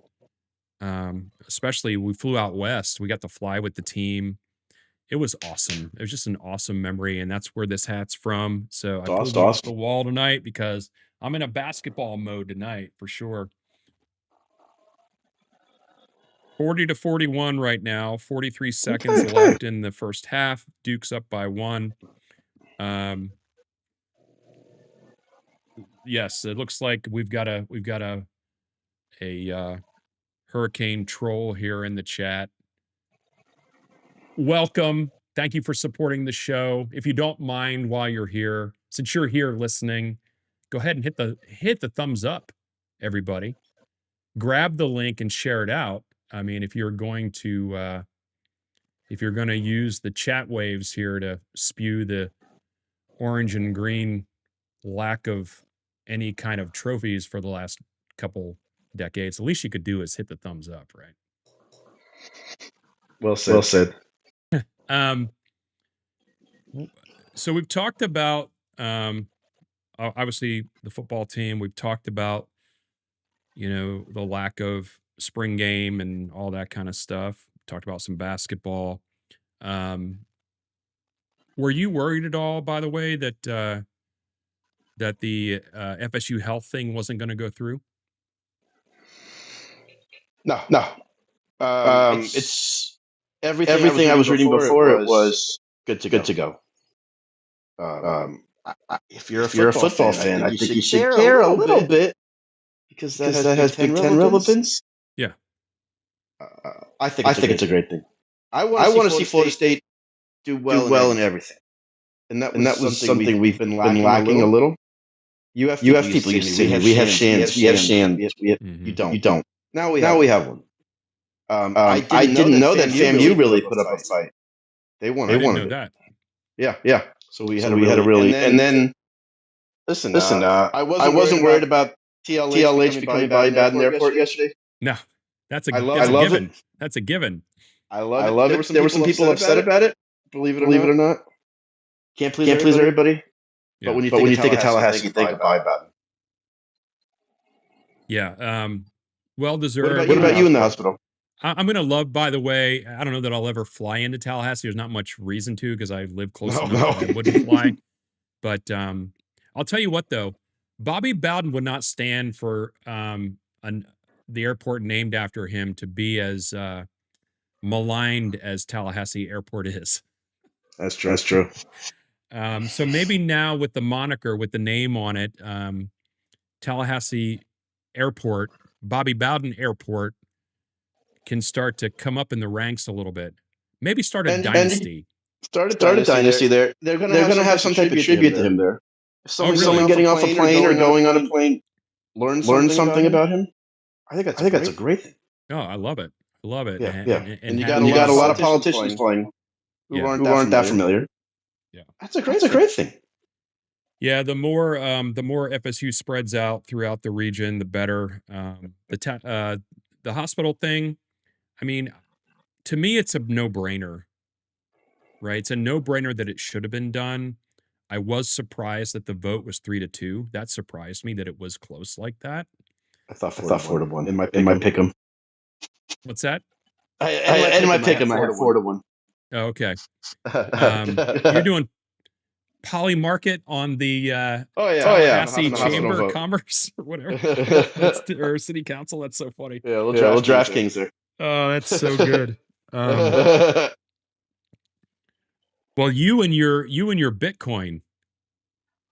Especially we flew out west. We got to fly with the team. It was awesome. It was just an awesome memory, and that's where this hat's from. So I pulled it off the wall tonight because I'm in a basketball mode tonight for sure. 40-41 right now. 43 seconds left in the first half. Duke's up by 1. Yes, it looks like we've got a Hurricane Troll here in the chat. Welcome. Thank you for supporting the show. If you don't mind while you're here, since you're here listening, go ahead and hit the thumbs up, everybody. Grab the link and share it out. I mean, if you're going to use the chat waves here to spew the orange and green lack of any kind of trophies for the last couple decades, the least you could do is hit the thumbs up, right? Well said. So we've talked about obviously the football team. We've talked about the lack of spring game and all that kind of stuff. Talked about some basketball. Were you worried at all, by the way, that the FSU health thing wasn't going to go through? No. It's everything I was reading before. It was good to go. If you're a football fan, I think you should care a little bit because that has Big Ten relevance. Yeah. I think it's a great thing. I want to see Florida State do well in everything. And that was something we've been lacking a little. UF people used to say, we have Shans. You don't. Now we have one. I didn't know that FAMU really put up a fight. They wanted know that. Yeah. So we had a really, and then listen, I wasn't worried about TLH becoming bad in the airport yesterday. No, that's a love given. it. That's a given. I love it. There were some people upset about it. Believe it or not. Can't please everybody. Yeah. But when you think of Tallahassee, you think of Baden. Yeah. Well deserved. What about you in the hospital? I'm going to love, by the way, I don't know that I'll ever fly into Tallahassee. There's not much reason to because I live close enough that I wouldn't fly. But I'll tell you what, though. Bobby Bowden would not stand for the airport named after him to be as maligned as Tallahassee Airport is. That's true. So maybe now with the moniker, with the name on it, Tallahassee Airport, Bobby Bowden Airport, can start to come up in the ranks a little bit. Maybe start a dynasty. Start a dynasty there. They're going to have some type of tribute to him there. If someone getting off a plane or going on a plane learn something about him, I think that's a great thing. Oh, I love it. Yeah. And you got a lot of politicians playing who aren't that familiar. Yeah. That's a great thing. Yeah, the more FSU spreads out throughout the region, the better. The hospital thing, I mean, to me, it's a no-brainer, right? It's a no-brainer that it should have been done. I was surprised that the vote was 3-2. That surprised me that it was close like that. I thought Florida won. In my pick'em. What's that? In my pick'em, I had 4-1. Oh, okay. You're doing Poly Market on the Tallahassee Chamber of Commerce or whatever, or City Council. That's so funny. Yeah, little DraftKings there. Oh, that's so good. Well, you and your Bitcoin.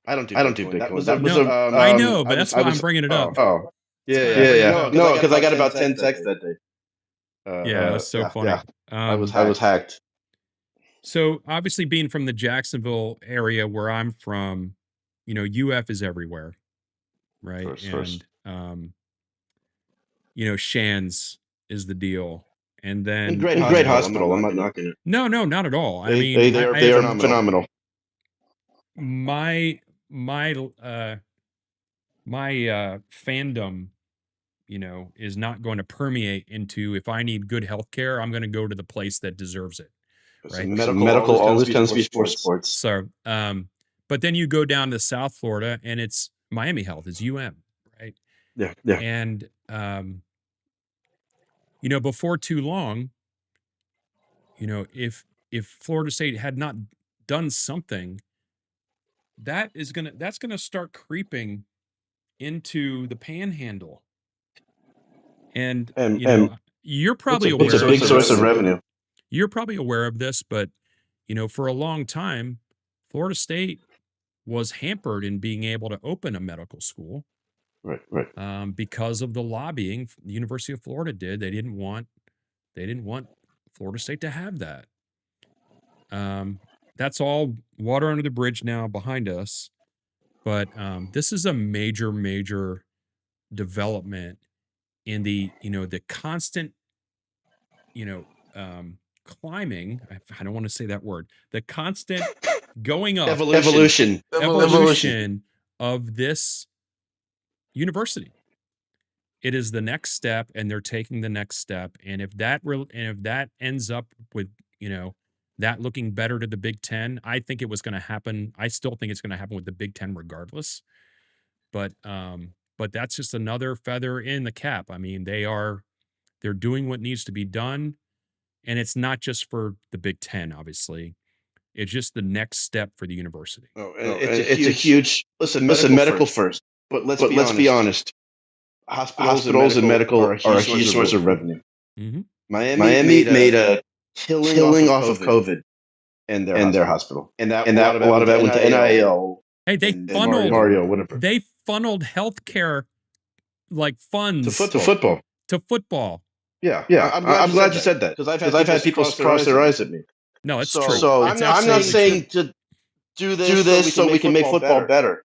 I don't do Bitcoin. I know, but that's why I'm bringing it up. Oh, yeah. No, because I got about 10 texts that day. Yeah, that's so funny. Yeah. I was hacked. So obviously, being from the Jacksonville area where I'm from, UF is everywhere, right? And Shands is the deal, and then great hospital. I'm not knocking it. No, not at all. They are phenomenal. My fandom, is not going to permeate into, if I need good healthcare, I'm going to go to the place that deserves it. Right. Medical always comes before sports. So, but then you go down to South Florida and it's Miami Health, it's UM, right? Yeah. And, before too long, if Florida State had not done something, that's going to start creeping into the panhandle. And you're probably aware it's a big source of revenue. You're probably aware of this, but, for a long time, Florida State was hampered in being able to open a medical school. Right. Because of the lobbying the University of Florida did. They didn't want Florida State to have that. That's all water under the bridge now behind us. But this is a major, major development in the constant, climbing. I don't want to say that word. The constant going up, evolution of this university. It is the next step, and they're taking the next step. And if that ends up with that looking better to the Big Ten, I think it was going to happen. I still think it's going to happen with the Big Ten regardless. But that's just another feather in the cap. I mean, they're doing what needs to be done. And it's not just for the Big Ten, obviously. It's just the next step for the university. It's a huge listen. Medical first, but let's be honest. Hospitals and medical are a huge source of revenue. Mm-hmm. Miami made a killing off of COVID, and their hospital. And that a lot of that went to NIL. Hey, they funneled healthcare like funds to football. Yeah. I'm glad you said that because I've had people cross their eyes at me. No, it's true. So I'm not saying to do this so we can make football better,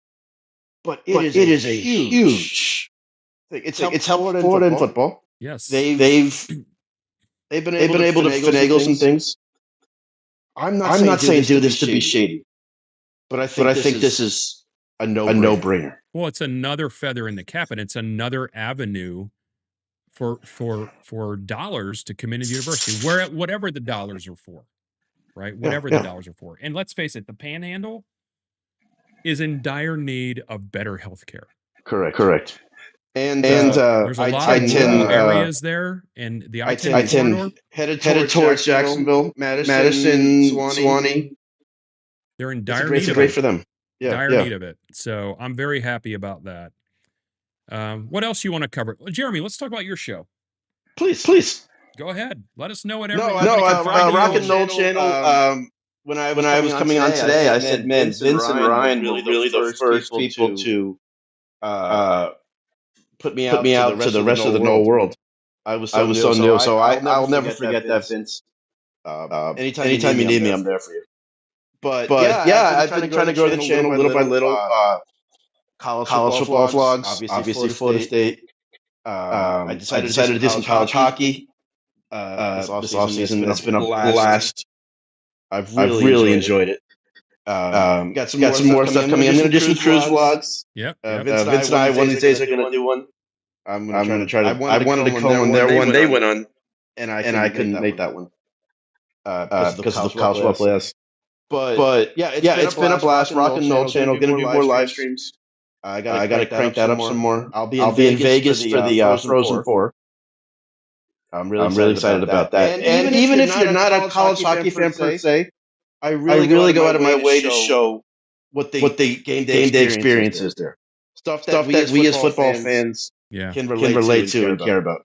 but it is a huge thing. It's helped Florida in football. Yes, they've been able to finagle some things. I'm not saying do this to be shady, but I think this is a no-brainer. Well, it's another feather in the cap, and it's another avenue for dollars to come into the university, whatever the dollars are for, right? Whatever the dollars are for. And let's face it, the Panhandle is in dire need of better healthcare. Correct. And there's a lot of rural areas there, and the I-10 corridor headed towards Jacksonville, Madison, Suwanee. They're in dire need of it. Great for them. Dire need of it. So I'm very happy about that. What else you want to cover? Jeremy, let's talk about your show. Please. Go ahead. Let us know whatever. Rock and Nole channel. When I was coming on today, I said, man, Vince and Ryan were really the first people to put me out to the rest of the Nole world. I was so new, so I'll never forget that, Vince. Anytime you need me, I'm there for you. But I've been trying to grow the channel little by little. College football vlogs, obviously Florida State. I decided to do some college hockey this offseason. It's been a blast. I've really enjoyed it. Got some more stuff coming. I'm going to do some cruise vlogs. Yep. Vince and I one of these days are going to do one. I'm going to try to. I wanted to come on their one they went on, and I couldn't make that one because of the college football playoffs. But it's been a blast. Rock and Nole channel going to do more live streams. I got to crank that up some more. I'll be in Vegas for the Frozen Four. I'm really excited about that. And even if you're not a college hockey fan per se, I really go out of my way to show what the game day experience is there. Stuff that we as football fans can relate to and care about.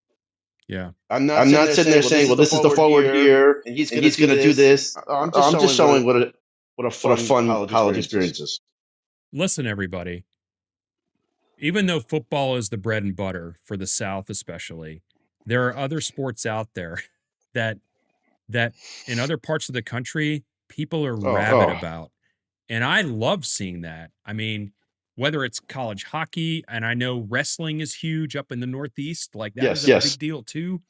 Yeah, I'm not sitting there saying, "Well, this is the forward year, and he's going to do this." I'm just showing what a fun college experience is. Listen, everybody. Even though football is the bread and butter for the South, especially, there are other sports out there that in other parts of the country people are rabid about, and I love seeing that. I mean, whether it's college hockey, and I know wrestling is huge up in the Northeast, like that is a big deal too,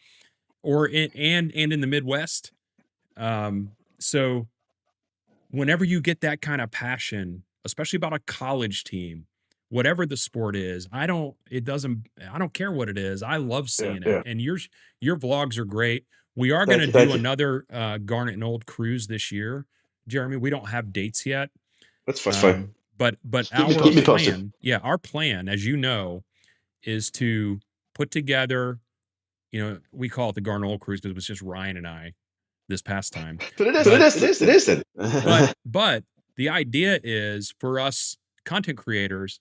or in the Midwest. So whenever you get that kind of passion, especially about a college team, whatever the sport is, I don't care what it is. I love seeing it. And your vlogs are great. We are going to do another Garnet and Old cruise this year, Jeremy. We don't have dates yet. That's fine. But keep me posted. Our plan, as you know, is to put together, we call it the Garnet and Old cruise because it was just Ryan and I this past time. But it is. But the idea is for us content creators,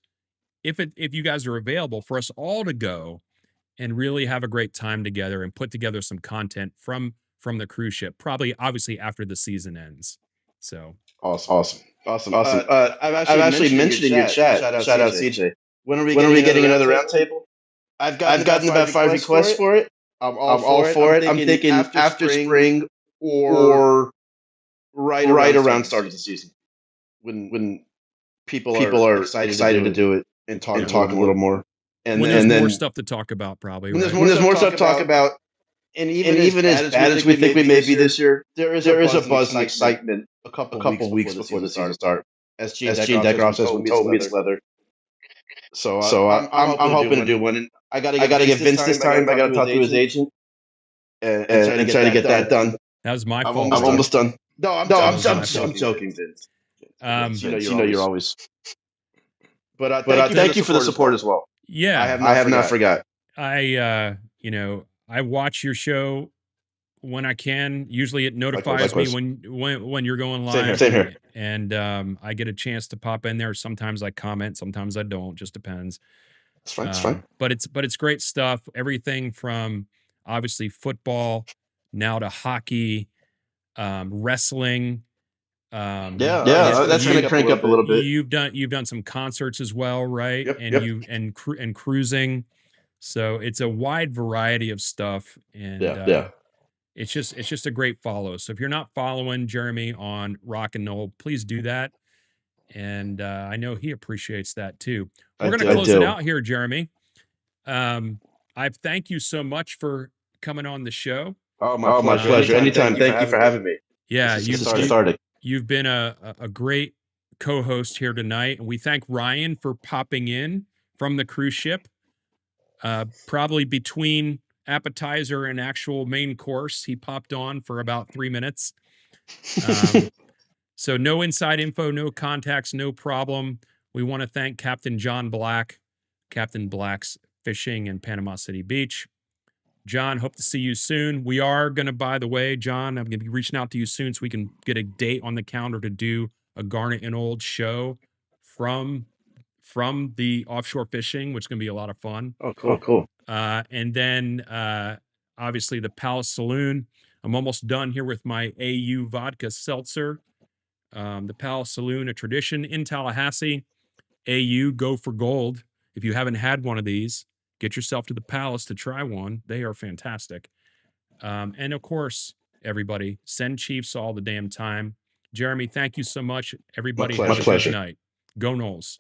if you guys are available, for us all to go and really have a great time together and put together some content from the cruise ship, probably obviously after the season ends. So awesome. I've actually mentioned in your chat. Shout out CJ. When are we getting another roundtable? I've gotten about 5 requests for it. I'm all for it. I'm thinking after spring or right around start of the season, when people are excited to do it and talk a little more. And then there's more stuff to talk about, probably. When there's more stuff to talk about, and even as bad as we think we may be this year, there is a buzz and excitement a couple weeks before the season starts. As Gene Deckeroff says, when toe meets leather. So I'm hoping to do one. And I gotta give Vince this time. I gotta talk to his agent and try to get that done. That was my fault. I'm almost done. No, I'm joking, Vince. You know you're always. But thank you for the support as well. Yeah, I have not forgot. I watch your show when I can. Usually it notifies me when you're going live. Same here. And I get a chance to pop in there. Sometimes I comment, sometimes I don't. Just depends. It's fine. But it's great stuff. Everything from obviously football now to hockey, wrestling, That's going to crank up a little bit. You've done some concerts as well, right? Yep, And yep. and cruising. So it's a wide variety of stuff, and it's just a great follow. So if you're not following Jeremy on Rock and Nole, please do that. And I know he appreciates that too. We're going to close it out here, Jeremy. I thank you so much for coming on the show. Oh, my pleasure. Anytime. Thank you for having me. Yeah, you've been a great co-host here tonight, and we thank Ryan for popping in from the cruise ship. Probably between appetizer and actual main course, he popped on for about 3 minutes. So no inside info, no contacts, no problem. We want to thank Captain John Black, Captain Black's Fishing in Panama City Beach. John, hope to see you soon. We are going to, by the way, John, I'm going to be reaching out to you soon so we can get a date on the calendar to do a Garnet and Old show from the offshore fishing, which is going to be a lot of fun. Oh, cool. And then, obviously, the Palace Saloon. I'm almost done here with my AU vodka seltzer. The Palace Saloon, a tradition in Tallahassee. AU, go for gold. If you haven't had one of these, get yourself to the Palace to try one. They are fantastic. And of course, everybody, send Chiefs all the damn time. Jeremy, thank you so much. Everybody, have a good night. Go Noles.